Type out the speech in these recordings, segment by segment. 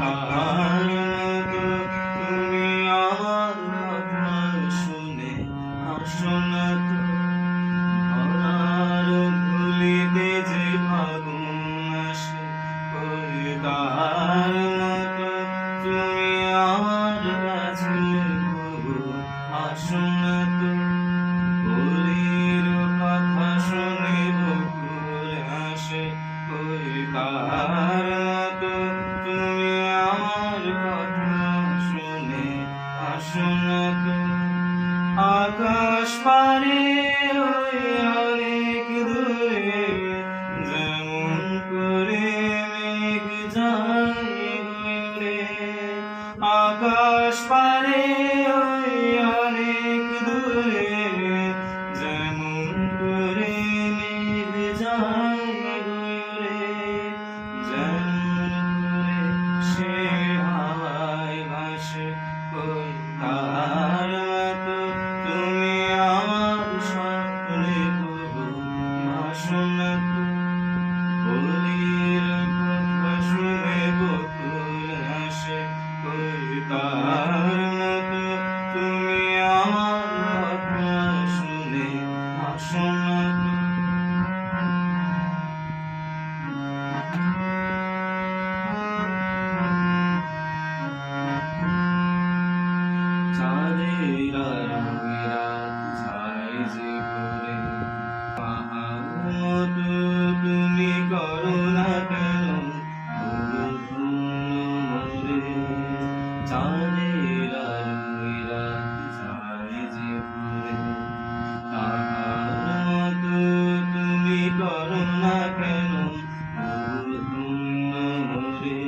তার মতো তুমি আমার কথা শুনে হাসো না তো। ভরার ধুলিতে যে ফাগুন আসে, ওই তার মতো তুমি আমার কাছে তবু আসো না তো। বলির কথা শুনে বকুল হাসে, ওই তার মতো তুমি আমার কথা শুনে আসো না তো। আকাশ পারে ওই অনেক দূরে, যেমন করে মেঘ যায় উড়ে। আকাশ পারে ওই অনেক দূরে, যেমন করে মেঘ যায় উড়ে। যেমন করে সে হাওয়ায় ভাসে, ওই তার মতো তুমি আমার স্বপ্নে তবু ভাসো না তো। বলির কথা শুনে বকুল হাসে, ওই তার মতো তুমি আমার কথা শুনে হাসো না তো। চাঁদের আলোয় রাত যায় যে ভোরে, পাহাড় মতো তুমি করো না কেন তবু ধন্য মোরে। চাঁদের আলোয় রাত যায় যে ভোরে, পাহাড় মতো তুমি করো না কেন তবু ধন্য মোরে।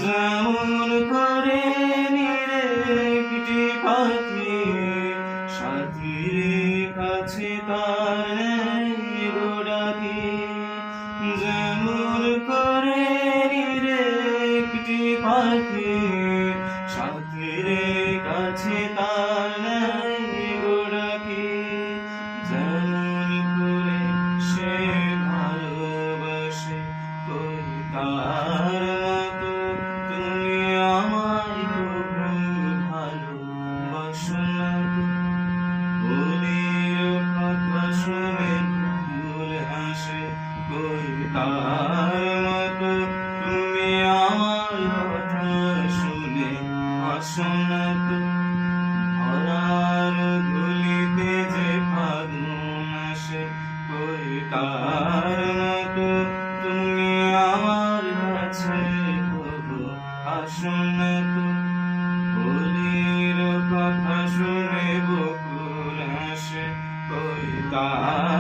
যেমন করে একটি পাখি সাথীর কাছে তার নেই গো ডাকি। যেমন করে একটি পাখি সাথীর কাছে তার নেই গো ডাকি। যেমন করে সে ভালোবাসে, ওই তার মতো তুমি আমায় কখনো ভালোবাসো না তো। বলির কথা শুনে বকুল হাসে, ওই তার মতো তুমি আমার কথা শুনে হাসো না তো। ভরার ধুলিতে যে ফাগুন আসে, ওই তার মতো তুমি আমার কাছে তবু আসো না তো। বলির কথা শুনে বকুল হাসে, ওই তার